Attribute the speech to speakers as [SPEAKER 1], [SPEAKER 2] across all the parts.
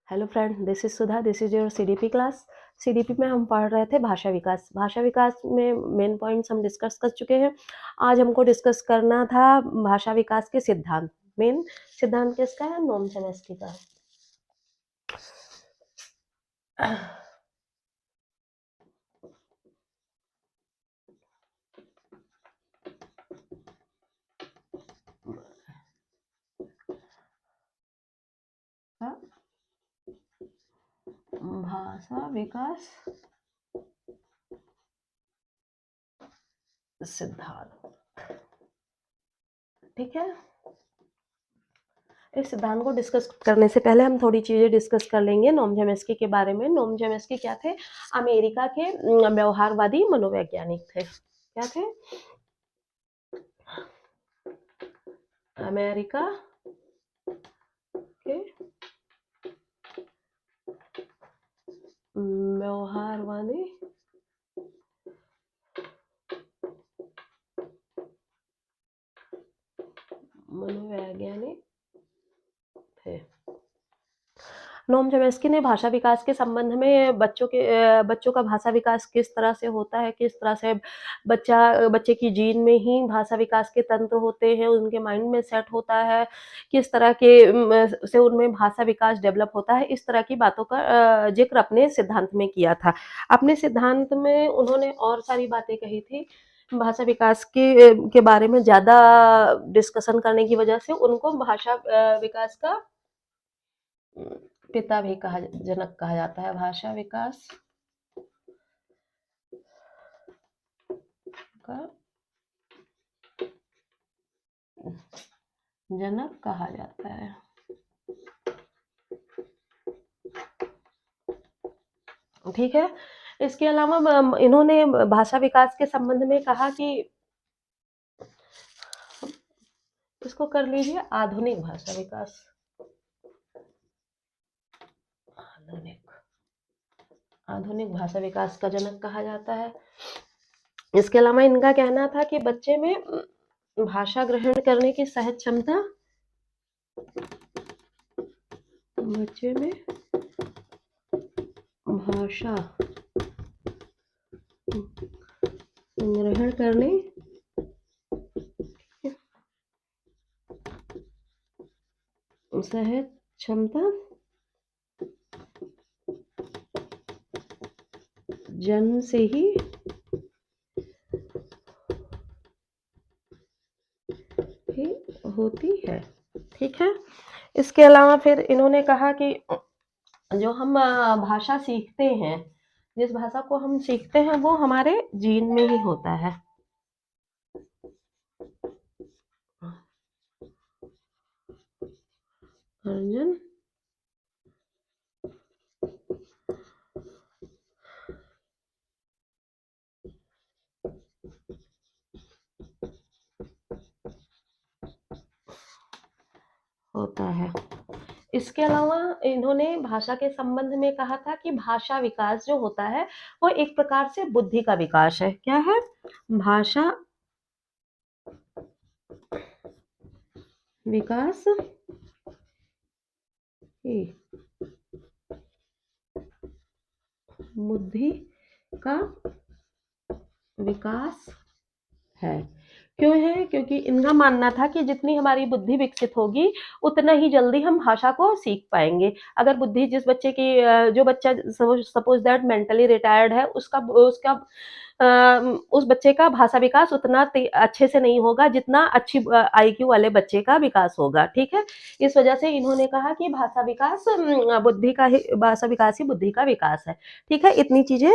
[SPEAKER 1] Hello friend, this is Sudha, this is your CDP class. CDP में हम पढ़ रहे थे भाषा विकास। भाषा विकास में मेन पॉइंट्स हम डिस्कस कर चुके हैं। आज हमको डिस्कस करना था भाषा विकास के सिद्धांत। मेन सिद्धांत किसका है? नोम चॉम्स्की का है। भाषा विकास सिद्धांत, ठीक है। इस सिद्धांत को डिस्कस करने से पहले हम थोड़ी चीज़ें डिस्कस कर लेंगे नोम चॉम्स्की के बारे में। नोम चॉम्स्की क्या थे? अमेरिका के व्यवहारवादी मनोवैज्ञानिक थे। क्या थे? अमेरिका के व्यवहारवादी मनोवैज्ञानिक थे। नोम चॉम्स्की ने भाषा विकास के संबंध में बच्चों का भाषा विकास किस तरह से होता है, किस तरह से बच्चे की जीन में ही भाषा विकास के तंत्र होते हैं, उनके माइंड में सेट होता है, किस तरह के से उनमें भाषा विकास डेवलप होता है, इस तरह की बातों का ज़िक्र अपने सिद्धांत में किया था। अपने सिद्धांत में उन्होंने और सारी बातें कही थी। भाषा विकास के बारे में ज़्यादा डिस्कशन करने की वजह से उनको भाषा विकास का पिता भी जनक कहा जाता है। भाषा विकास का जनक कहा जाता है। ठीक है। इसके अलावा इन्होंने भाषा विकास के संबंध में कहा कि इसको कर लीजिए आधुनिक भाषा विकास। आधुनिक भाषा विकास का जनक कहा जाता है। इसके अलावा इनका कहना था कि बच्चे में भाषा ग्रहण करने की सहज क्षमता, बच्चे में भाषा ग्रहण करने सहज क्षमता जन्म से ही होती है। ठीक है। इसके अलावा फिर इन्होंने कहा कि जो हम भाषा सीखते हैं, जिस भाषा को हम सीखते हैं वो हमारे जीन में ही होता है। अर्जुन होता है। इसके अलावा इन्होंने भाषा के संबंध में कहा था कि भाषा विकास जो होता है वो एक प्रकार से बुद्धि का विकास है। क्या है? भाषा विकास ही बुद्धि का विकास है। क्यों है? क्योंकि इनका मानना था कि जितनी हमारी बुद्धि विकसित होगी उतना ही जल्दी हम भाषा को सीख पाएंगे। अगर बुद्धि जिस बच्चे की जो बच्चा सपोज दैट मेंटली रिटायर्ड है, उसका उसका उस बच्चे का भाषा विकास उतना अच्छे से नहीं होगा जितना अच्छी आईक्यू वाले बच्चे का विकास होगा। ठीक है। इस वजह से इन्होंने कहा कि भाषा विकास ही बुद्धि का विकास है। ठीक है। इतनी चीजें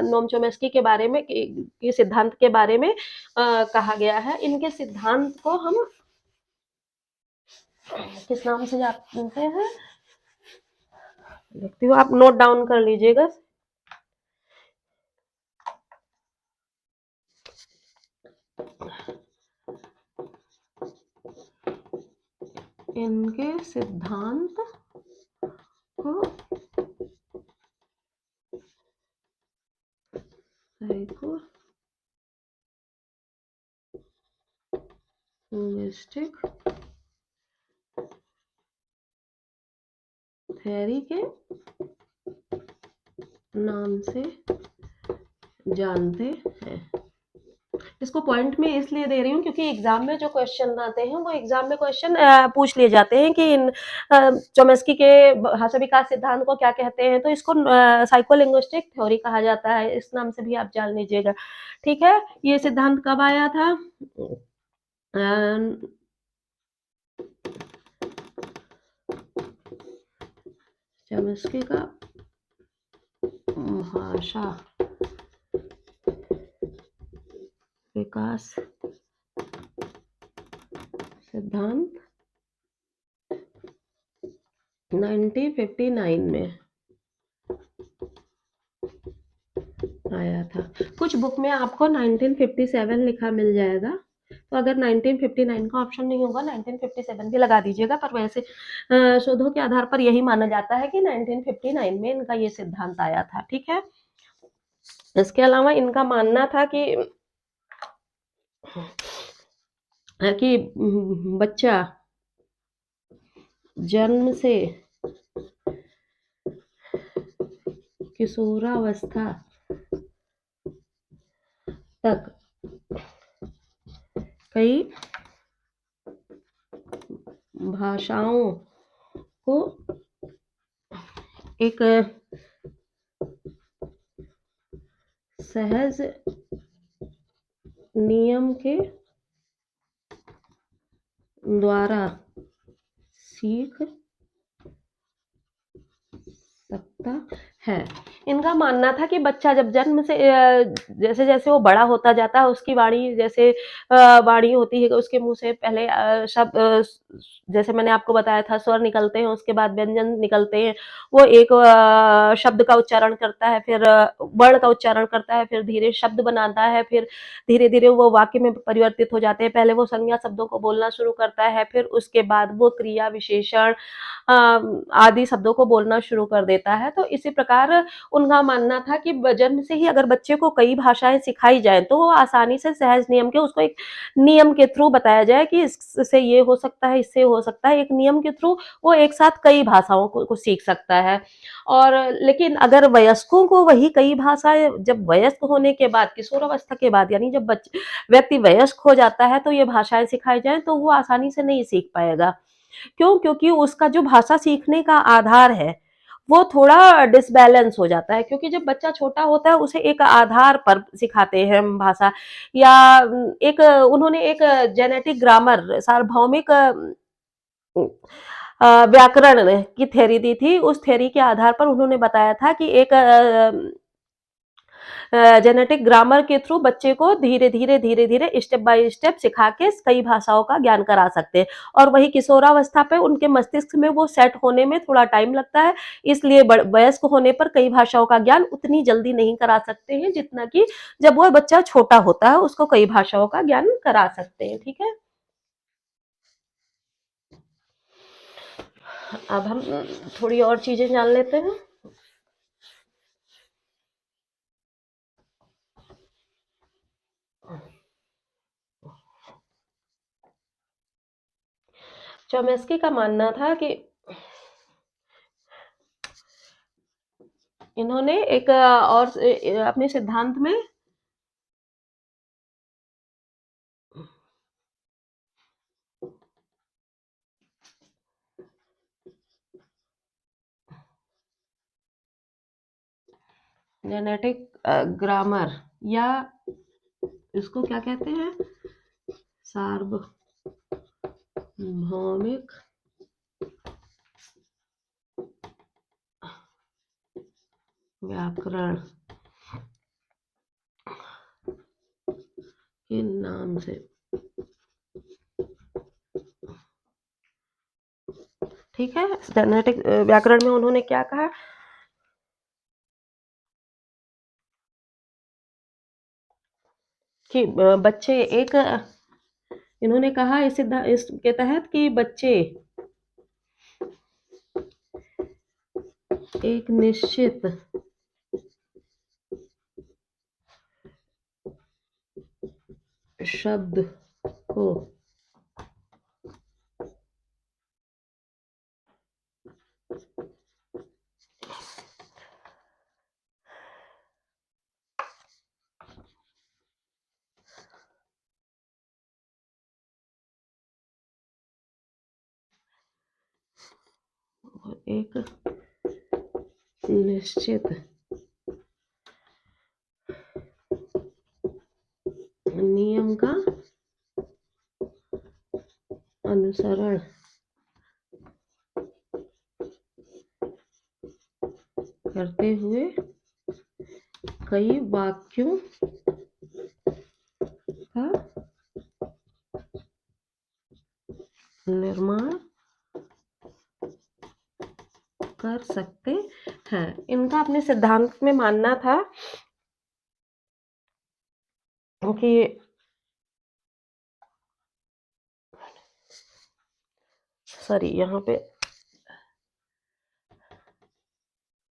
[SPEAKER 1] नोम चॉम्स्की के बारे में के सिद्धांत के बारे में कहा गया है। इनके सिद्धांत को हम किस नाम से जानते हैं? लिखती हूँ, आप नोट डाउन कर लीजिएगा। इनके सिद्धांत को साइकोलिंग्विस्टिक थ्योरी के नाम से जानते हैं। इसको पॉइंट में इसलिए दे रही हूँ क्योंकि एग्जाम में जो क्वेश्चन आते हैं वो एग्जाम में क्वेश्चन पूछ लिए जाते हैं कि चोमेस्की के भाषा विकास सिद्धांत को क्या कहते हैं, तो इसको साइकोलिंग्विस्टिक थ्योरी कहा जाता है, इस नाम से भी आप जान लीजिएगा। ठीक है, ये सिद्धांत कब आया था? चोमेस्की का भाषा विकास सिद्धांत 1959 में आया था। कुछ बुक में आपको 1957 लिखा मिल जाएगा, तो अगर 1959 का ऑप्शन नहीं होगा 1957 भी लगा दीजिएगा, पर वैसे शोधों के आधार पर यही माना जाता है कि 1959 में इनका ये सिद्धांत आया था। ठीक है, इसके अलावा इनका मानना था कि बच्चा जन्म से किशोरावस्था तक कई भाषाओं को एक सहज नियम के द्वारा सीख सकता है। इनका मानना था कि बच्चा जब जन्म से जैसे जैसे वो बड़ा होता जाता है, उसकी वाणी जैसे वाणी होती है, उसके मुंह से पहले शब्द जैसे मैंने आपको बताया था स्वर निकलते हैं, उसके बाद व्यंजन निकलते हैं, वो एक शब्द का उच्चारण करता है, फिर वर्ण का उच्चारण करता है, फिर धीरे शब्द बनाता है, फिर धीरे धीरे वो वाक्य में परिवर्तित हो जाते हैं। पहले वो संज्ञा शब्दों को बोलना शुरू करता है, फिर उसके बाद वो क्रिया विशेषण आदि शब्दों को बोलना शुरू कर देता है। तो इसी प्रकार उनका मानना था कि जन्म से ही अगर बच्चे को कई भाषाएं सिखाई जाए तो वो आसानी से सहज नियम के उसको एक नियम के थ्रू बताया जाए कि इससे ये हो सकता है, इससे हो सकता है, एक नियम के थ्रू वो एक साथ कई भाषाओं को सीख सकता है। और लेकिन अगर वयस्कों को वही कई भाषाएं जब वयस्क होने के बाद, किशोरावस्था के बाद, यानी जब व्यक्ति वयस्क हो जाता है तो ये भाषाएं सिखाई जाए तो वो आसानी से नहीं सीख पाएगा। क्यों? क्योंकि उसका जो भाषा सीखने का आधार है, वो थोड़ा डिसबैलेंस हो जाता है, क्योंकि जब बच्चा छोटा होता है उसे एक आधार पर सिखाते हैं हम भाषा, या एक उन्होंने एक जेनेटिक ग्रामर सार्वभौमिक व्याकरण की थ्योरी दी थी। उस थ्योरी के आधार पर उन्होंने बताया था कि एक जेनेटिक ग्रामर के थ्रू बच्चे को धीरे धीरे धीरे धीरे स्टेप बाय स्टेप सिखा के कई भाषाओं का ज्ञान करा सकते हैं। और वही किशोरावस्था पे उनके मस्तिष्क में वो सेट होने में थोड़ा टाइम लगता है, इसलिए वयस्क होने पर कई भाषाओं का ज्ञान उतनी जल्दी नहीं करा सकते हैं जितना कि जब वह बच्चा छोटा होता है उसको कई भाषाओं का ज्ञान करा सकते हैं। ठीक है, अब हम थोड़ी और चीजें जान लेते हैं। चोमेस्की का मानना था कि इन्होंने एक और अपने सिद्धांत में जेनेटिक ग्रामर, या इसको क्या कहते हैं, सार्वभौमिक व्याकरण के नाम से, ठीक है, जेनेटिक व्याकरण में उन्होंने क्या कहा कि बच्चे एक इन्होंने कहा इसके तहत कि बच्चे एक निश्चित शब्द को एक निश्चित नियम का अनुसरण करते हुए कई वाक्यों का निर्माण कर सकते हैं। इनका अपने सिद्धांत में मानना था कि सॉरी यहाँ पे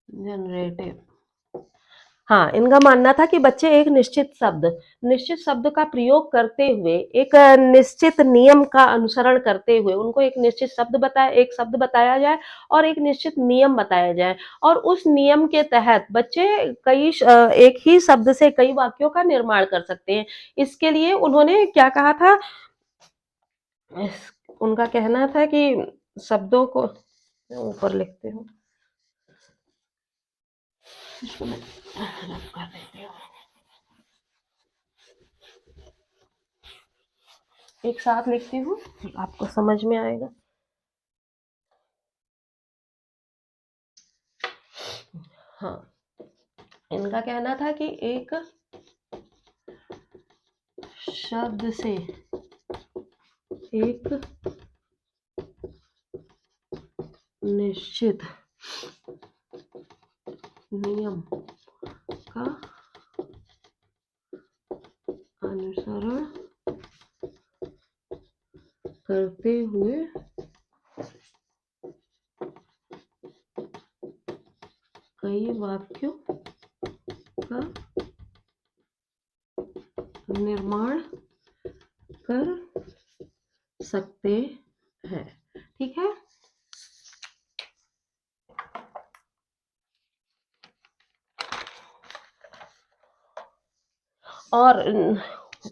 [SPEAKER 1] जनरेटिव, हाँ, इनका मानना था कि बच्चे एक निश्चित शब्द का प्रयोग करते हुए एक निश्चित नियम का अनुसरण करते हुए उनको एक शब्द बताया जाए और एक निश्चित नियम बताया जाए और उस नियम के तहत बच्चे एक ही शब्द से कई वाक्यों का निर्माण कर सकते हैं। इसके लिए उन्होंने क्या कहा था, उनका कहना था कि शब्दों को ऊपर लिखते हूँ, इसको मैं रब कर देती हूँ, एक साथ लिखती हूँ, आपको समझ में आएगा। हाँ, इनका कहना था कि एक शब्द से एक निश्चित नियम का अनुसरण करते हुए कई वाक्यों का निर्माण कर सकते हैं। ठीक है, और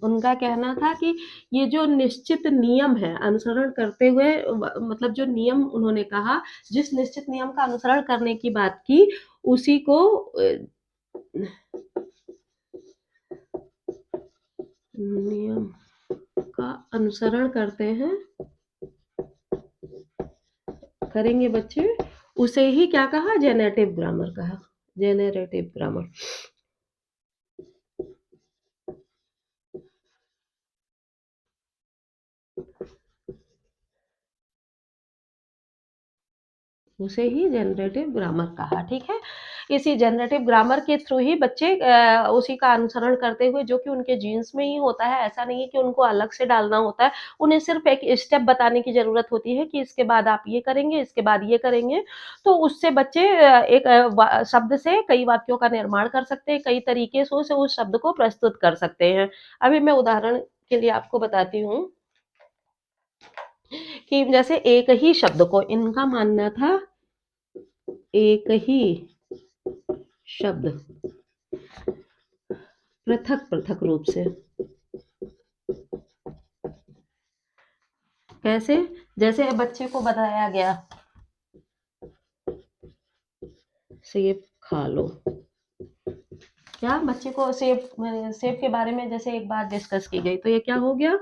[SPEAKER 1] उनका कहना था कि ये जो निश्चित नियम है अनुसरण करते हुए मतलब जो नियम उन्होंने कहा, जिस निश्चित नियम का अनुसरण करने की बात की, उसी को नियम का अनुसरण करते हैं, करेंगे बच्चे, उसे ही क्या कहा, जेनरेटिव ग्रामर कहा, जेनरेटिव ग्रामर। उसे ही जनरेटिव ग्रामर कहा। ठीक है, इसी जनरेटिव ग्रामर के थ्रू ही बच्चे उसी का अनुसरण करते हुए, जो कि उनके जीन्स में ही होता है, ऐसा नहीं है कि उनको अलग से डालना होता है, उन्हें सिर्फ एक स्टेप बताने की जरूरत होती है कि इसके बाद आप ये करेंगे, इसके बाद ये करेंगे, तो उससे बच्चे एक शब्द से कई वाक्यों का निर्माण कर सकते हैं, कई तरीके से उस शब्द को प्रस्तुत कर सकते हैं। अभी मैं उदाहरण के लिए आपको बताती हूँ कि जैसे एक ही शब्द को, इनका मानना था एक ही शब्द पृथक पृथक रूप से, कैसे, जैसे बच्चे को बताया गया सेब खा लो, क्या बच्चे को सेब के बारे में जैसे एक बात डिस्कस की गई, तो ये क्या हो गया,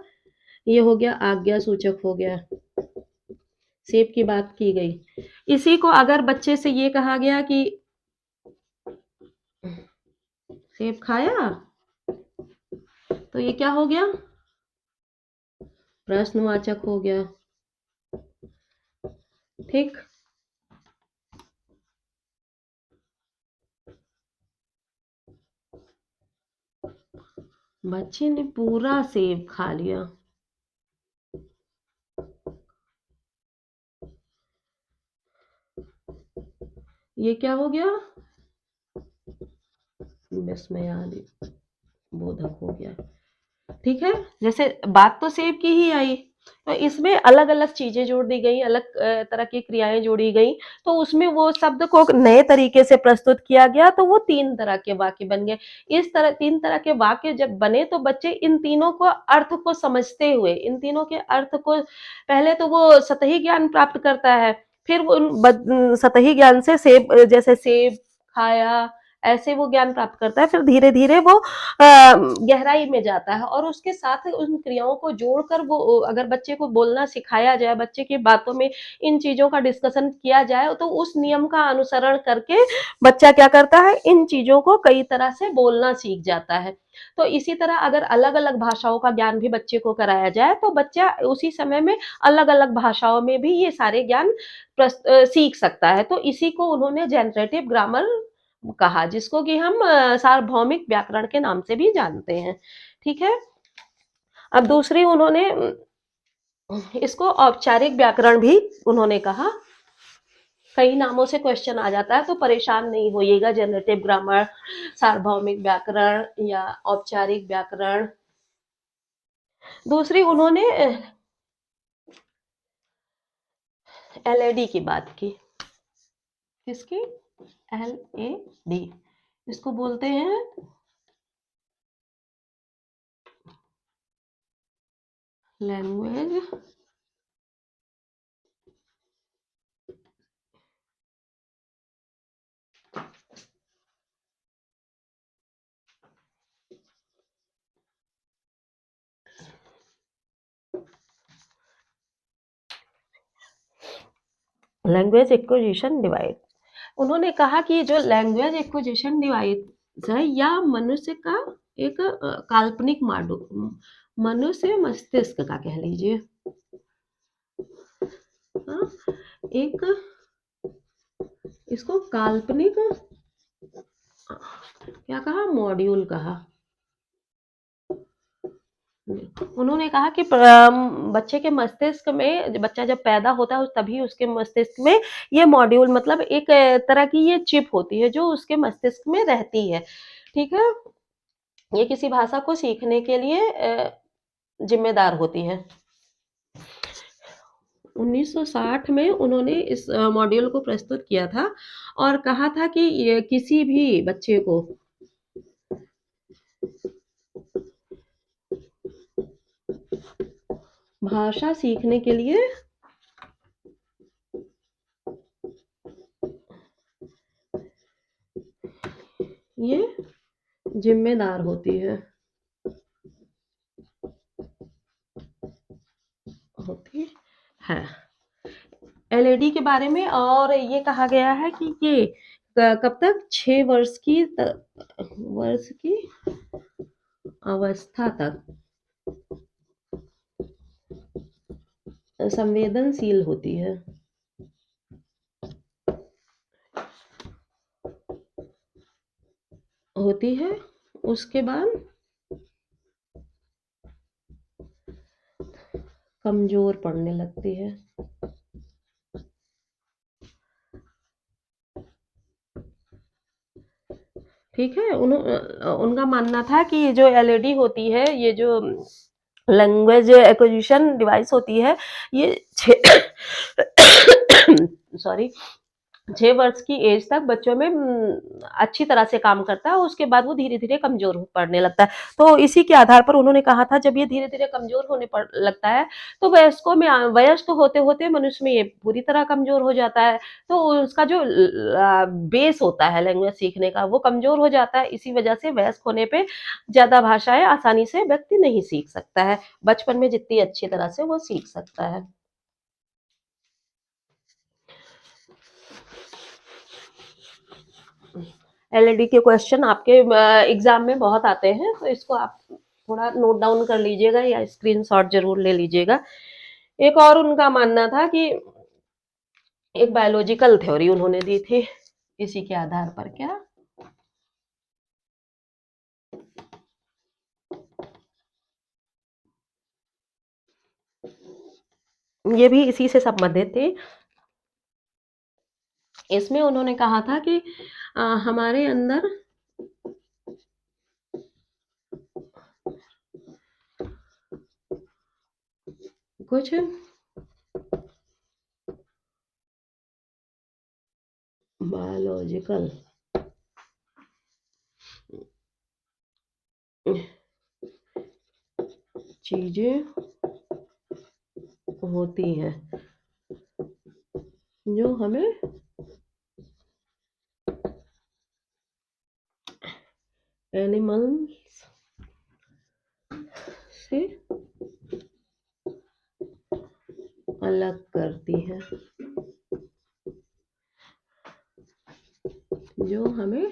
[SPEAKER 1] ये हो गया आज्ञा सूचक हो गया, सेब की बात की गई। इसी को अगर बच्चे से ये कहा गया कि सेब खाया, तो ये क्या हो गया, प्रश्नवाचक हो गया। ठीक, बच्चे ने पूरा सेब खा लिया, ये क्या हो गया, विस्मयादि बोधक हो गया। ठीक है, जैसे बात तो सेब की ही आई, तो इसमें अलग अलग चीजें जोड़ दी गई, अलग तरह की क्रियाएं जोड़ी गई, तो उसमें वो शब्द को नए तरीके से प्रस्तुत किया गया, तो वो 3 तरह के वाक्य बन गए। इस तरह 3 तरह के वाक्य जब बने, तो बच्चे इन तीनों को अर्थ को समझते हुए, इन तीनों के अर्थ को, पहले तो वो सतही ज्ञान प्राप्त करता है, फिर वो सतही ज्ञान से जैसे सेब खाया, ऐसे वो ज्ञान प्राप्त करता है। फिर धीरे-धीरे वो गहराई में जाता है और उसके साथ उन क्रियाओं को जोड़कर वो अगर बच्चे को बोलना सिखाया जाए, बच्चे की बातों में इन चीज़ों का डिस्कशन किया जाए, तो उस नियम का अनुसरण करके बच्चा क्या करता है, इन चीज़ों को कई तरह से बोलना सीख जाता है। तो इसी तरह अगर अलग-अलग भाषाओं का ज्ञान भी बच्चे को कराया जाए, तो बच्चा उसी समय में अलग-अलग भाषाओं में भी ये सारे ज्ञान सीख सकता है। तो इसी को उन्होंने जनरेटिव ग्रामर कहा, जिसको कि हम सार्वभौमिक व्याकरण के नाम से भी जानते हैं। ठीक है? अब दूसरी उन्होंने इसको औपचारिक व्याकरण भी उन्होंने कहा। कई नामों से क्वेश्चन आ जाता है, तो परेशान नहीं होइएगा। जनरेटिव ग्रामर, सार्वभौमिक व्याकरण या औपचारिक व्याकरण। दूसरी उन्होंने एलएडी की बात की। किसकी? एलएडी। इसको बोलते हैं लैंग्वेज लैंग्वेज एक्विजिशन डिवाइस। उन्होंने कहा कि जो लैंग्वेज एक्विजिशन डिवाइस है या मनुष्य का एक काल्पनिक मॉड्यूल, मनुष्य मस्तिष्क का कह लीजिए, हाँ, एक इसको काल्पनिक क्या कहा, मॉड्यूल कहा। उन्होंने कहा कि बच्चे के मस्तिष्क में, बच्चा जब पैदा होता है तभी उसके मस्तिष्क में ये मॉड्यूल, मतलब एक तरह की ये चिप होती है जो उसके मस्तिष्क में रहती है। ठीक है? ये किसी भाषा को सीखने के लिए जिम्मेदार होती है। 1960 में उन्होंने इस मॉड्यूल को प्रस्तुत किया था और कहा था कि ये किसी भी बच्चे को भाषा सीखने के लिए ये जिम्मेदार होती है, होती है। एलईडी के बारे में और ये कहा गया है कि ये कब तक, 6 वर्ष की वर्ष की अवस्था तक संवेदनशील होती है। होती है, उसके बाद कमजोर पड़ने लगती है। ठीक है? उनका मानना था कि ये जो एलईडी होती है, ये जो लैंग्वेज एक्विजिशन डिवाइस होती है, ये 6 वर्ष की एज तक बच्चों में अच्छी तरह से काम करता है, उसके बाद वो धीरे-धीरे कमज़ोर पड़ने लगता है। तो इसी के आधार पर उन्होंने कहा था, जब ये धीरे-धीरे कमज़ोर होने पड़ लगता है, तो वयस्क होते-होते मनुष्य में ये पूरी तरह कमज़ोर हो जाता है। तो उसका जो बेस होता है लैंग्वेज सीखने का, वो कमज़ोर हो जाता है। इसी वजह से वयस्क होने पे ज़्यादा भाषाएँ आसानी से व्यक्ति नहीं सीख सकता है, बचपन में जितनी अच्छी तरह से वो सीख सकता है। एलईडी के क्वेश्चन आपके एग्जाम में बहुत आते हैं, तो इसको आप थोड़ा नोट डाउन कर लीजिएगा या स्क्रीनशॉट ज़रूर ले लीजिएगा। एक और उनका मानना था कि एक बायोलॉजिकल थ्योरी उन्होंने दी थी, इसी के आधार पर क्या, ये भी इसी से संबंधित थी। इसमें उन्होंने कहा था कि हमारे अंदर कुछ बायोलॉजिकल चीजें होती हैं, जो हमें एनिमल्स से अलग करती है, जो हमें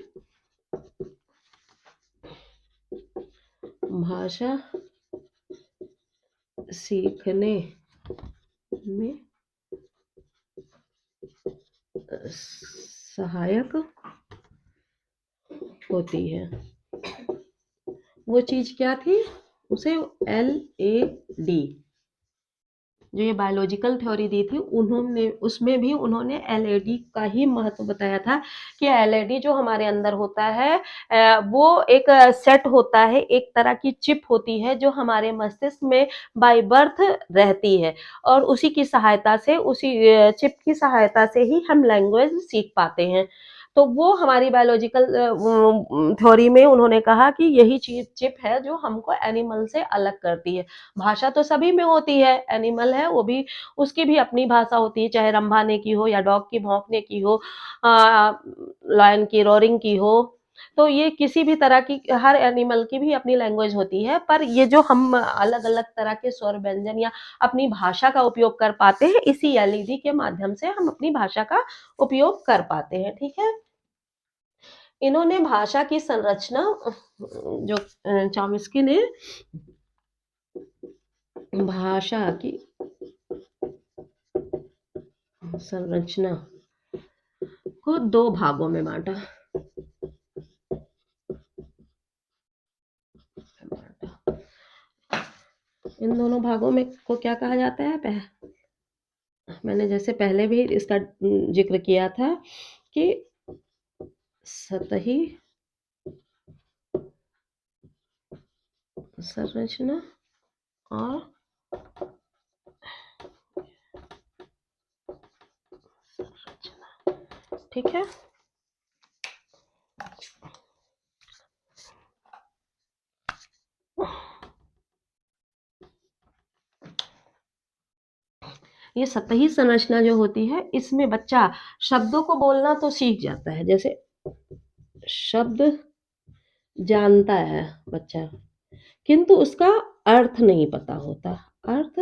[SPEAKER 1] भाषा सीखने में सहायक होती है। वो चीज क्या थी? उसे LAD, जो ये बायोलॉजिकल थ्योरी दी थी, उन्होंने उसमें भी उन्होंने LAD का ही महत्व बताया था कि LAD जो हमारे अंदर होता है, वो एक सेट होता है, एक तरह की चिप होती है जो हमारे मस्तिष्क में बाय बर्थ रहती है, और उसी की सहायता से, उसी चिप की सहायता से ही हम लैंग्वेज सीख पाते हैं। तो वो हमारी बायोलॉजिकल थ्योरी में उन्होंने कहा कि यही चिप है जो हमको एनिमल से अलग करती है। भाषा तो सभी में होती है, एनिमल है वो भी, उसकी भी अपनी भाषा होती है, चाहे रंभाने की हो या डॉग की भौंकने की हो, लायन की रोरिंग की हो। तो ये किसी भी तरह की, हर एनिमल की भी अपनी लैंग्वेज होती है, पर ये जो हम अलग अलग तरह के स्वर व्यंजन या अपनी भाषा का उपयोग कर पाते हैं, इसी LED के माध्यम से हम अपनी भाषा का उपयोग कर पाते हैं। ठीक है, इन्होंने भाषा की संरचना, जो चॉम्स्की ने भाषा की संरचना को 2 भागों में बांटा। इन दोनों भागों में को क्या कहा जाता है? मैंने जैसे पहले भी इसका जिक्र किया था कि सतही संरचना और संरचना। ठीक है, ये सतही संरचना जो होती है, इसमें बच्चा शब्दों को बोलना तो सीख जाता है, जैसे शब्द जानता है बच्चा, किंतु उसका अर्थ नहीं पता होता, अर्थ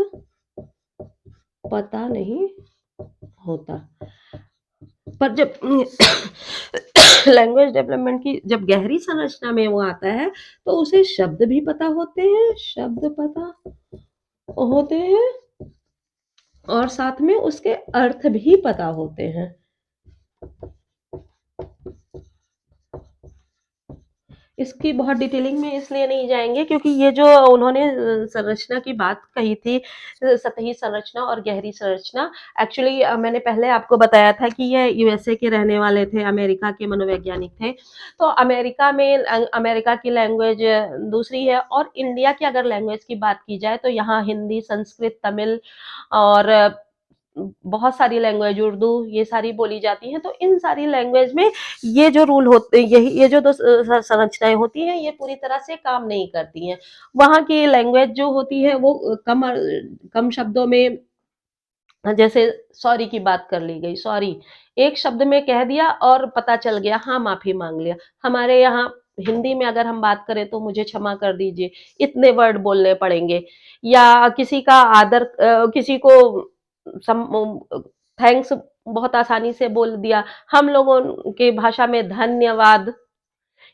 [SPEAKER 1] पता नहीं होता। पर जब लैंग्वेज डेवलपमेंट की जब गहरी संरचना में वो आता है, तो उसे शब्द भी पता होते हैं, शब्द पता होते हैं, और साथ में उसके अर्थ भी पता होते हैं। इसकी बहुत डिटेलिंग में इसलिए नहीं जाएंगे क्योंकि ये जो उन्होंने संरचना की बात कही थी, सतही संरचना और गहरी संरचना, एक्चुअली मैंने पहले आपको बताया था कि ये USA के रहने वाले थे, अमेरिका के मनोवैज्ञानिक थे। तो अमेरिका में अमेरिका की लैंग्वेज दूसरी है, और इंडिया की अगर लैंग्वेज की बात की जाए तो यहाँ हिंदी, संस्कृत, तमिल और बहुत सारी लैंग्वेज, उर्दू, ये सारी बोली जाती हैं। तो इन सारी लैंग्वेज में ये जो रूल होते, यही ये जो दो संरचनाएं होती हैं, ये पूरी तरह से काम नहीं करती हैं। वहाँ की लैंग्वेज जो होती है वो कम शब्दों में, जैसे सॉरी की बात कर ली गई, सॉरी एक शब्द में कह दिया और पता चल गया, हाँ माफी मांग लिया। हमारे यहाँ हिंदी में अगर हम बात करें तो मुझे क्षमा कर दीजिए, इतने वर्ड बोलने पड़ेंगे। या किसी का आदर, किसी को थैंक्स बहुत आसानी से बोल दिया। हम लोगों के भाषा में धन्यवाद,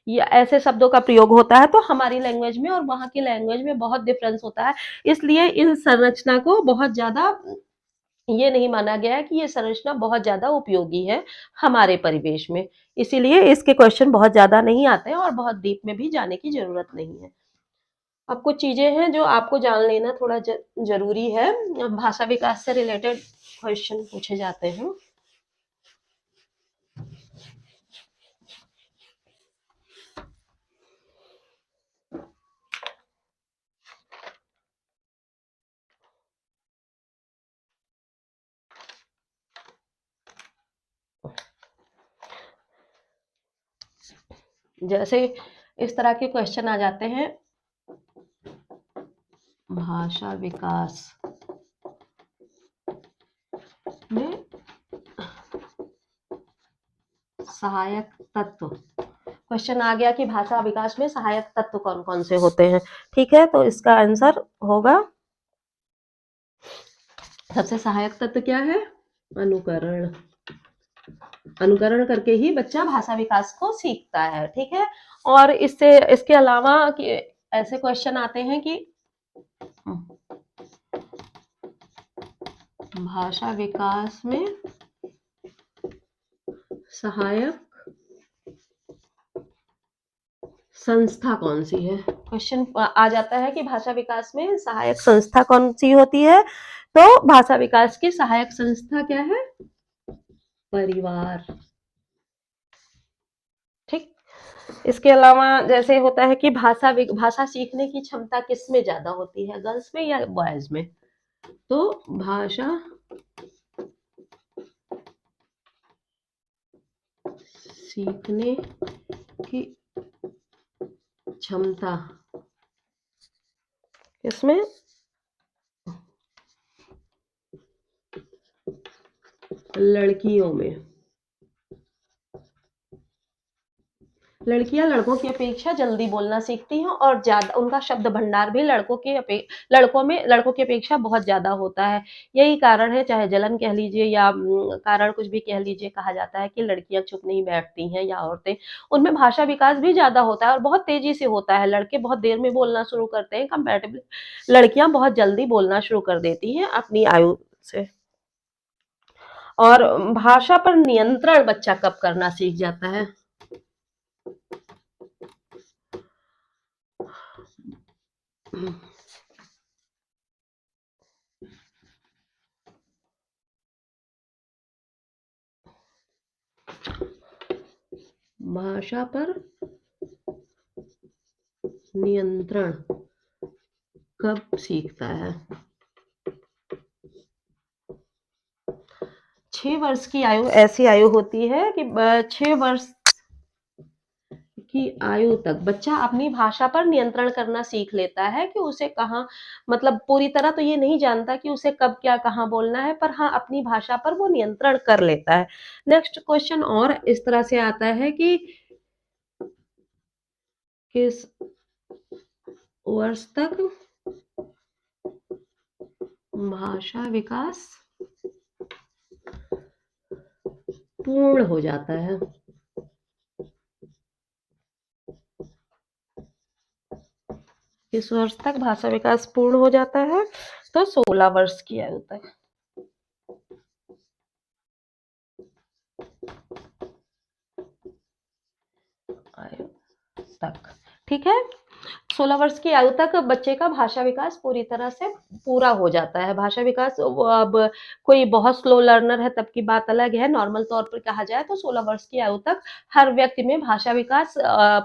[SPEAKER 1] या ऐसे शब्दों का प्रयोग होता है। तो हमारी लैंग्वेज में और वहाँ की लैंग्वेज में बहुत डिफरेंस होता है। इसलिए इन संरचना को बहुत ज्यादा ये नहीं माना गया है कि ये संरचना बहुत ज्यादा उपयोगी है हमारे परिवेश में। इसीलिए इसके क्वेश्चन बहुत ज्यादा नहीं आते हैं और बहुत डीप में भी जाने की जरूरत नहीं है। अब कुछ चीजें हैं जो आपको जान लेना थोड़ा जरूरी है। भाषा विकास से रिलेटेड क्वेश्चन पूछे जाते हैं। जैसे इस तरह के क्वेश्चन आ जाते हैं, भाषा विकास में सहायक तत्व। क्वेश्चन आ गया कि भाषा विकास में सहायक तत्व कौन कौन से होते हैं। ठीक है, तो इसका आंसर होगा, सबसे सहायक तत्व क्या है? अनुकरण। अनुकरण करके ही बच्चा भाषा विकास को सीखता है। ठीक है, और इसके अलावा कि ऐसे क्वेश्चन आते हैं कि भाषा विकास में सहायक संस्था कौन सी है। क्वेश्चन आ जाता है कि भाषा विकास में सहायक संस्था कौन सी होती है, तो भाषा विकास की सहायक संस्था क्या है? परिवार। ठीक, इसके अलावा जैसे होता है कि भाषा सीखने की क्षमता किस में ज्यादा होती है, गर्ल्स में या बॉयज में? तो भाषा सीखने की क्षमता किसमें? लड़कियों में। लड़कियां लड़कों की अपेक्षा जल्दी बोलना सीखती हैं और ज्यादा उनका शब्द भंडार भी लड़कों की अपेक्षा बहुत ज्यादा होता है। यही कारण है, चाहे जलन कह लीजिए या कारण कुछ भी कह लीजिए, कहा जाता है कि लड़कियां चुप नहीं बैठती हैं या औरतें, उनमें भाषा विकास भी ज्यादा होता है और बहुत तेजी से होता है। लड़के बहुत देर में बोलना शुरू करते हैं, कंपैरेटिवली लड़कियां बहुत जल्दी बोलना शुरू कर देती हैं अपनी आयु से। और भाषा पर नियंत्रण बच्चा कब करना सीख जाता है? भाषा पर नियंत्रण कब सीखता है? 6 वर्ष की आयु ऐसी आयु होती है कि 6 वर्ष की आयु तक बच्चा अपनी भाषा पर नियंत्रण करना सीख लेता है कि उसे कहाँ, मतलब पूरी तरह तो ये नहीं जानता कि उसे कब क्या कहाँ बोलना है, पर हाँ अपनी भाषा पर वो नियंत्रण कर लेता है। नेक्स्ट क्वेश्चन और इस तरह से आता है कि किस वर्ष तक भाषा विकास पूर्ण हो जाता है? किस वर्ष तक भाषा विकास पूर्ण हो जाता है? तो 16 वर्ष की आयु तक। आयु तक, ठीक है। 16 वर्ष की आयु तक बच्चे का भाषा विकास पूरी तरह से पूरा हो जाता है। भाषा विकास अब कोई बहुत स्लो लर्नर है तब की बात अलग है। नॉर्मल तौर पर कहा जाए तो 16 वर्ष की आयु तक हर व्यक्ति में भाषा विकास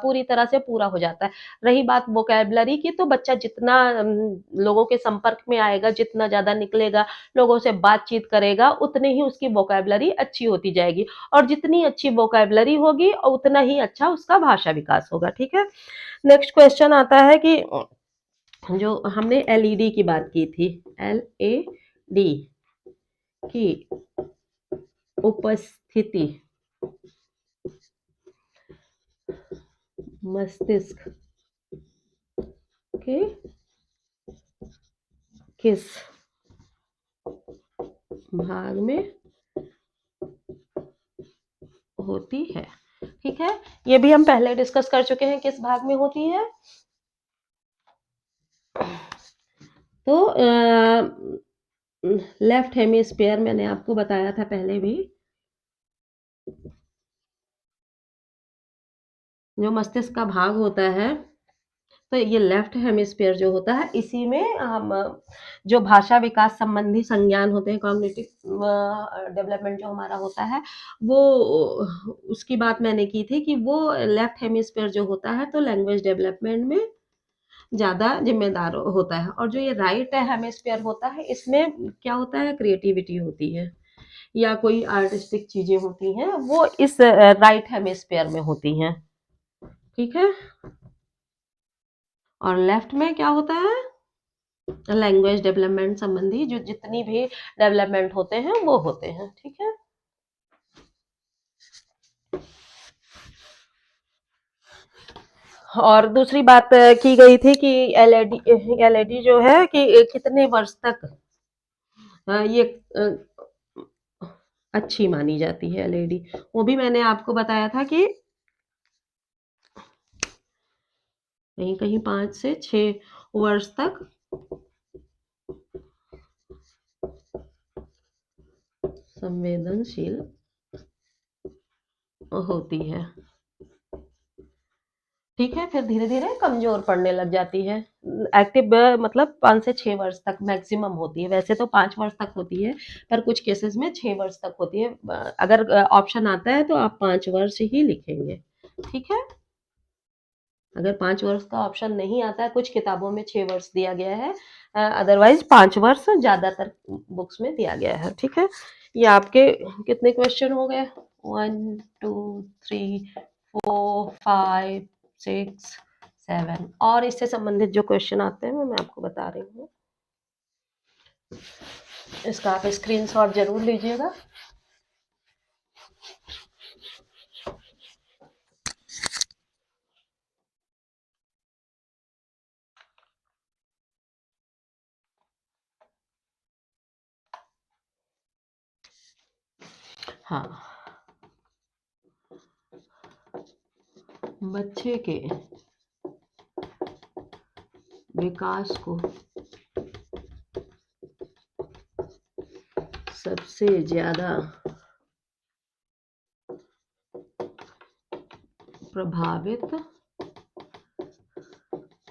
[SPEAKER 1] पूरी तरह से पूरा हो जाता है। रही बात वोकैबुलरी की, तो बच्चा जितना लोगों के संपर्क में आएगा, जितना ज़्यादा निकलेगा, लोगों से बातचीत करेगा, उतनी ही उसकी वोकैबुलरी अच्छी होती जाएगी और जितनी अच्छी वोकैबुलरी होगी उतना ही अच्छा उसका भाषा विकास होगा। ठीक है। नेक्स्ट क्वेश्चन आता है कि जो हमने एलईडी की बात की थी, एलएडी की उपस्थिति मस्तिष्क के किस भाग में होती है? ठीक है, ये भी हम पहले डिस्कस कर चुके हैं, किस भाग में होती है। तो लेफ्ट हेमिस्फीयर मैंने आपको बताया था पहले भी, जो मस्तिष्क का भाग होता है, तो ये लेफ्ट हेमिस्फीयर जो होता है, इसी में हम जो भाषा विकास संबंधी संज्ञान होते हैं, कॉग्निटिव डेवलपमेंट जो हमारा होता है, वो उसकी बात मैंने की थी कि वो लेफ्ट हेमिस्फीयर जो होता है तो लैंग्वेज डेवलपमेंट में ज़्यादा जिम्मेदार होता है, और जो ये राइट हेमिस्फीयर होता है इसमें क्या होता है, क्रिएटिविटी होती है या कोई आर्टिस्टिक चीजें होती हैं, वो इस राइट हेमिस्फीयर में होती हैं। ठीक है, और लेफ्ट में क्या होता है, लैंग्वेज डेवलपमेंट संबंधी जो जितनी भी डेवलपमेंट होते हैं वो होते हैं। ठीक है। और दूसरी बात की गई थी कि एलईडी जो है कि कितने वर्ष तक ये अच्छी मानी जाती है एलईडी। वो भी मैंने आपको बताया था कि कहीं कहीं 5 से 6 वर्ष तक संवेदनशील होती है। ठीक है, फिर धीरे-धीरे कमज़ोर पड़ने लग जाती है। एक्टिव मतलब 5 से 6 वर्ष तक मैक्सिमम होती है, वैसे तो 5 वर्ष तक होती है, पर कुछ केसेज़ में 6 वर्ष तक होती है। अगर ऑप्शन आता है तो आप 5 वर्ष ही लिखेंगे, ठीक है? अगर 5 वर्ष का ऑप्शन नहीं आता है, कुछ किताबों में 6 वर्ष दिया गया है, अदरवाइज़ 5 वर्ष ज़्यादातर बुक्स में दिया गया है, ठीक है? ये आपके कितने क्वेश्चन हो गए? 1, 2, 3, 4, 5, 6, 7 और इससे संबंधित जो क्वेश्चन आते हैं वो मैं आपको बता रही हूँ। इसका आप स्क्रीनशॉट ज़रूर लीजिएगा। हाँ, बच्चे के विकास को सबसे ज़्यादा प्रभावित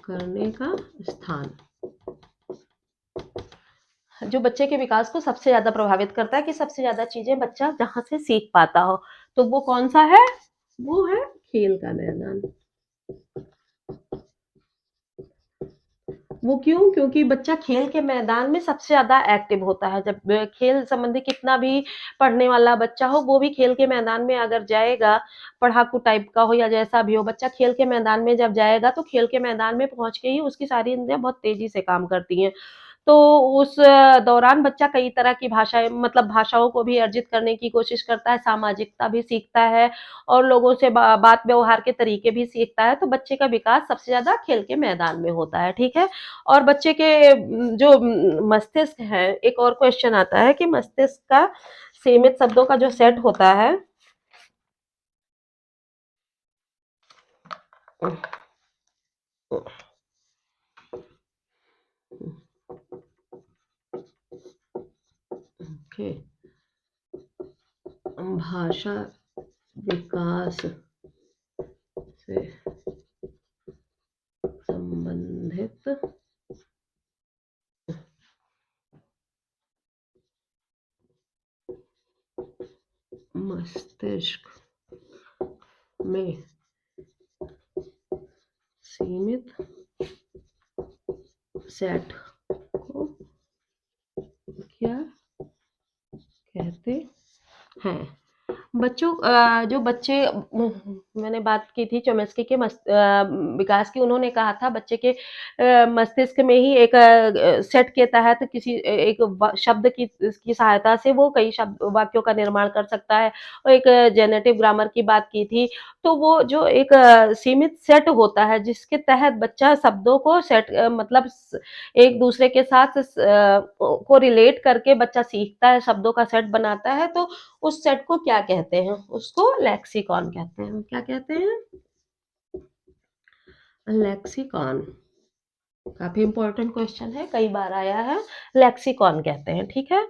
[SPEAKER 1] करने का स्थान, जो बच्चे के विकास को सबसे ज़्यादा प्रभावित करता है कि सबसे ज़्यादा चीज़ें बच्चा जहाँ से सीख पाता हो, तो वो कौन-सा है? वो है खेल का मैदान। वो क्यों? क्योंकि बच्चा खेल के मैदान में सबसे ज़्यादा एक्टिव होता है। जब खेल संबंधी कितना भी पढ़ने वाला बच्चा हो, वो भी खेल के मैदान में अगर जाएगा, पढ़ाकू टाइप का हो या जैसा भी हो, बच्चा खेल के मैदान में जब जाएगा, तो खेल के मैदान में पहुँच के ही उसकी सारी इंद्रियाँ बहुत तेज़ी से काम करती हैं। तो उस दौरान बच्चा कई तरह की भाषाएँ मतलब भाषाओं को भी अर्जित करने की कोशिश करता है, सामाजिकता भी सीखता है और लोगों से बात व्यवहार के तरीके भी सीखता है, तो बच्चे का विकास सबसे ज़्यादा खेल के मैदान में होता है, ठीक है? और बच्चे के जो मस्तिष्क है, एक और क्वेश्चन आता है कि मस्तिष्क का सीमित शब्दों का जो सेट होता है ओके, भाषा विकास से संबंधित मस्तिष्क में सीमित सेट को क्या कहते हैं? बच्चों जो बच्चे मैंने बात की थी चोम्स्की के विकास की, उन्होंने कहा था बच्चे के मस्तिष्क में ही एक सेट के तहत किसी एक शब्द की सहायता से वो कई शब्द वाक्यों का निर्माण कर सकता है और एक जेनेटिव ग्रामर की बात की थी। तो वो जो एक सीमित सेट होता है जिसके तहत बच्चा शब्दों को सेट मतलब एक दूसरे के साथ को रिलेट करके बच्चा सीखता है, शब्दों का सेट बनाता है, तो उस सेट को क्या कहते हैं? उसको लेक्सिकॉन कहते हैं। क्या कहते हैं? लेक्सिकॉन। काफ़ी इम्पोर्टेंट क्वेश्चन है, कई बार आया है। लेक्सिकॉन कहते हैं, ठीक है?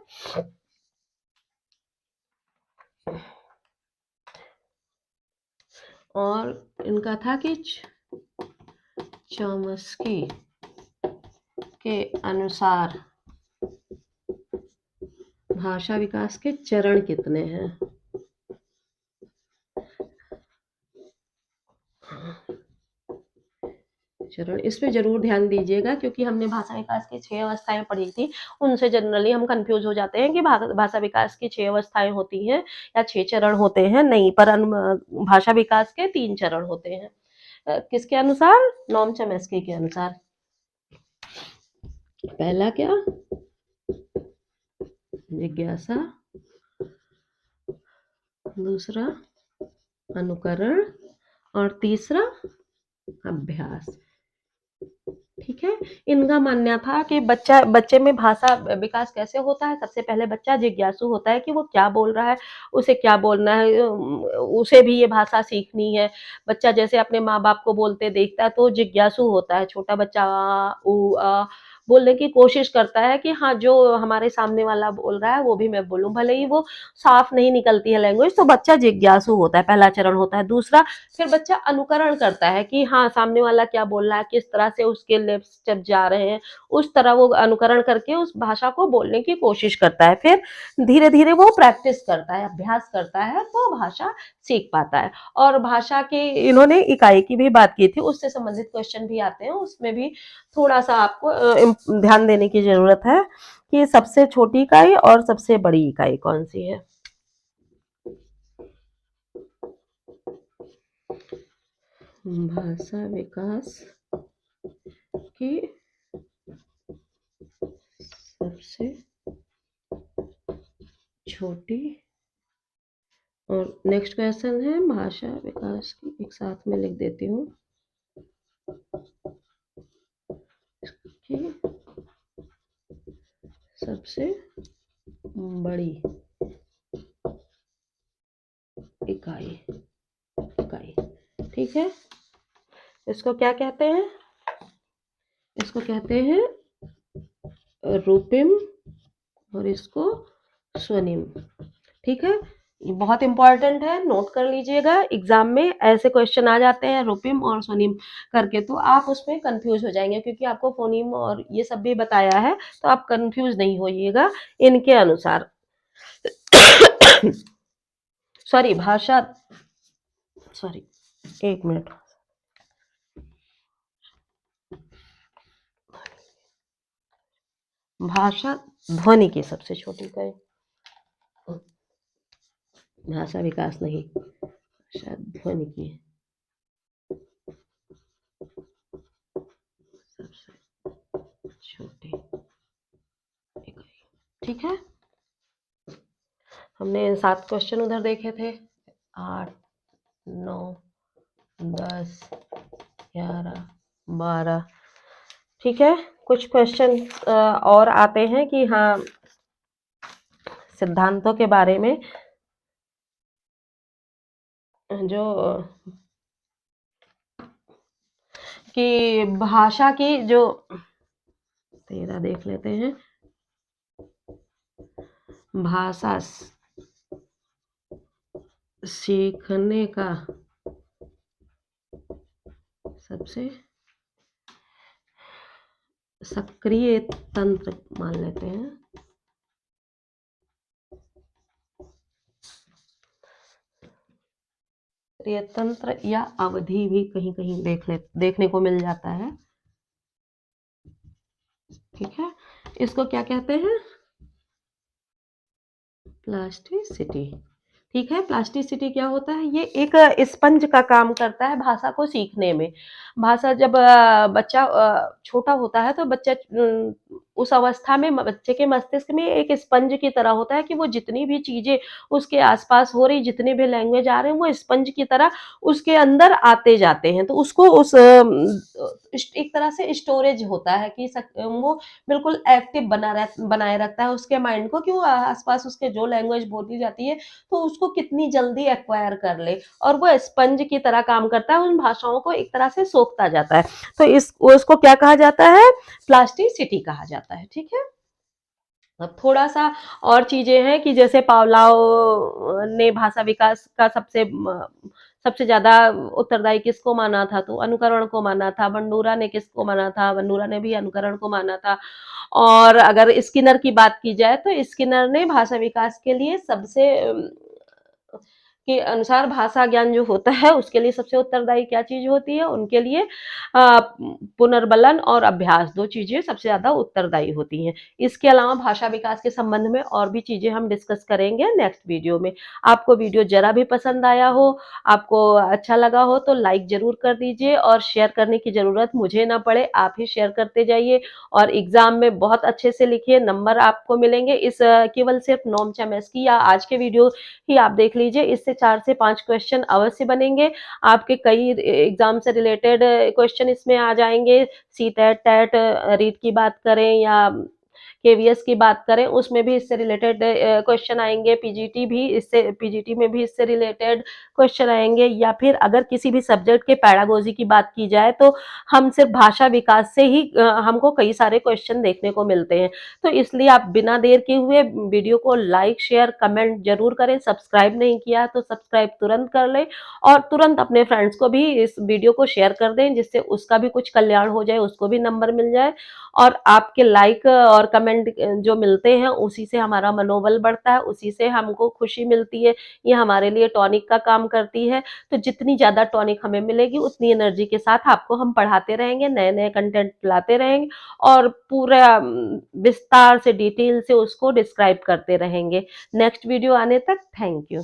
[SPEAKER 1] और इनका था कि चॉम्स्की के अनुसार भाषा विकास के चरण कितने हैं? चरण इस पे ज़रूर ध्यान दीजिएगा क्योंकि हमने भाषा विकास की 6 अवस्थाएँ पढ़ी थी, उनसे जनरली हम कन्फ्यूज़ हो जाते हैं कि भाषा विकास की 6 अवस्थाएँ होती हैं या 6 चरण होते हैं, नहीं पर भाषा विकास के 3 चरण होते हैं। किसके अनुसार? नॉम चॉम्स्की के अनुसार। पहला क्या? जिज्ञासा, दूसरा अनुकरण और तीसरा अभ्यास। ठीक है। इनका मानना था कि बच्चे में भाषा विकास कैसे होता है, सबसे पहले बच्चा जिज्ञासु होता है कि वो क्या बोल रहा है, उसे क्या बोलना है, उसे भी ये भाषा सीखनी है। बच्चा जैसे अपने माँ बाप को बोलते देखता है तो जिज्ञासु होता है, छोटा बच्चा आ ऊ बोलने की कोशिश करता है कि हाँ, जो हमारे सामने वाला बोल रहा है वो भी मैं बोलूं, भले ही वो साफ नहीं निकलती है लैंग्वेज, तो बच्चा जिज्ञासु होता है, पहला चरण होता है। दूसरा, फिर बच्चा अनुकरण करता है कि हाँ, सामने वाला क्या बोल रहा है, किस तरह से उसके लिप्स जब जा रहे हैं, उस तरह वो अनुकरण करके उस भाषा को बोलने की कोशिश करता है। फिर धीरे धीरे वो प्रैक्टिस करता है, अभ्यास करता है, तो भाषा सीख पाता है। और भाषा की इन्होंने इकाई की भी बात की थी, उससे संबंधित क्वेश्चन भी आते हैं, उसमें भी थोड़ा सा आपको ध्यान देने की जरूरत है कि सबसे छोटी इकाई और सबसे बड़ी इकाई कौन सी है। भाषा विकास की सबसे छोटी, और नेक्स्ट क्वेश्चन है भाषा विकास की, एक साथ में लिख देती हूँ, कि सबसे बड़ी इकाई इकाई ठीक है। इसको क्या कहते हैं? इसको कहते हैं रूपिम, और इसको स्वनिम। ठीक है, ये बहुत इंपॉर्टेंट है, नोट कर लीजिएगा, एग्जाम में ऐसे क्वेश्चन आ जाते हैं रूपिम और स्वनिम करके, तो आप उसमें कंफ्यूज हो जाएंगे, क्योंकि आपको फोनीम और ये सब भी बताया है, तो आप कंफ्यूज नहीं होइएगा इनके अनुसार। सॉरी, भाषा, सॉरी, एक मिनट, भाषा ध्वनि की सबसे छोटी इकाई, भाषा विकास नहीं, भाषा ध्वनि की सबसे छोटी इकाई। ठीक है, हमने 7 क्वेश्चन उधर देखे थे, 8, 9, 10, 11, 12। ठीक है, कुछ क्वेश्चन और आते हैं कि हाँ, सिद्धांतों के बारे में, जो कि भाषा की जो 13 देख लेते हैं, भाषा सीखने का सबसे सक्रिय तंत्र मान लेते हैं, सक्रिय तंत्र या अवधि भी कहीं कहीं देखने को मिल जाता है। ठीक है, इसको क्या कहते हैं? प्लास्टिसिटी। ठीक है, प्लास्टिसिटी क्या होता है? ये एक स्पंज का काम करता है भाषा को सीखने में। भाषा जब बच्चा छोटा होता है, तो बच्चा उस अवस्था में बच्चे के मस्तिष्क में एक स्पंज की तरह होता है कि वो जितनी भी चीजें उसके आसपास हो रही, जितने भी लैंग्वेज आ रहे हैं, वो स्पंज की तरह उसके अंदर आते जाते हैं। तो उसको उस एक तरह से स्टोरेज होता है कि वो बिल्कुल एक्टिव बनाए रखता है उसके माइंड को, कि वो आसपास उसके जो लैंग्वेज बोली जाती है, तो उसको कितनी जल्दी एक्वायर कर ले, और वो स्पंज की तरह काम करता है, उन भाषाओं को एक तरह से सोखता जाता है। तो इस उसको क्या कहा जाता है? प्लास्टिसिटी कहा जाता है। ठीक है, अब थोड़ा सा और चीजें हैं कि जैसे पावलाव ने भाषा विकास का सबसे ज्यादा उत्तरदायी किसको माना था? तो अनुकरण को माना था। बंडूरा ने किसको माना था? बंडूरा ने भी अनुकरण को माना था। और अगर स्किनर की बात की जाए, तो स्किनर ने भाषा विकास के लिए सबसे के अनुसार भाषा ज्ञान जो होता है, उसके लिए सबसे उत्तरदायी क्या चीज होती है? उनके लिए पुनर्बलन और अभ्यास, 2 चीजें सबसे ज्यादा उत्तरदायी होती हैं। इसके अलावा भाषा विकास के संबंध में और भी चीजें हम डिस्कस करेंगे नेक्स्ट वीडियो में। आपको वीडियो जरा भी पसंद आया हो, आपको अच्छा लगा हो, तो लाइक जरूर कर दीजिए, और शेयर करने की जरूरत मुझे ना पड़े, आप ही शेयर करते जाइए, और एग्जाम में बहुत अच्छे से लिखिए, नंबर आपको मिलेंगे। इस केवल सिर्फ नॉम चैमेस्की या आज के वीडियो ही आप देख लीजिए, इससे से 4 से 5 क्वेश्चन अवश्य बनेंगे। आपके कई एग्ज़ाम से रिलेटेड क्वेश्चन इसमें आ जाएँगे। सीटेट, टेट, रीट की बात करें या केवीएस की बात करें, उसमें भी इससे रिलेटेड क्वेश्चन आएँगे। पीजीटी में भी इससे रिलेटेड क्वेश्चन आएँगे, या फिर अगर किसी भी सब्जेक्ट के पेडागोजी की बात की जाए, तो हम सिर्फ भाषा विकास से ही हमको कई सारे क्वेश्चन देखने को मिलते हैं। तो इसलिए आप बिना देर किए हुए वीडियो को लाइक, शेयर, कमेंट ज़रूर करें। सब्सक्राइब नहीं किया तो सब्सक्राइब तुरंत कर लें और तुरंत अपने फ्रेंड्स को भी इस वीडियो को शेयर कर दें, जिससे उसका भी कुछ कल्याण हो जाए, उसको भी नंबर मिल जाए। और आपके लाइक और कमेंट जो मिलते हैं, उसी से हमारा मनोबल बढ़ता है, उसी से हमको खुशी मिलती है। ये हमारे लिए टॉनिक का काम करती है। तो जितनी ज़्यादा टॉनिक हमें मिलेगी, उतनी एनर्जी के साथ आपको हम पढ़ाते रहेंगे, नए-नए कंटेंट लाते रहेंगे और पूरा विस्तार से, डिटेल से उसको डिस्क्राइब करते रहेंगे। नेक्स्ट वीडियो आने तक थैंक यू।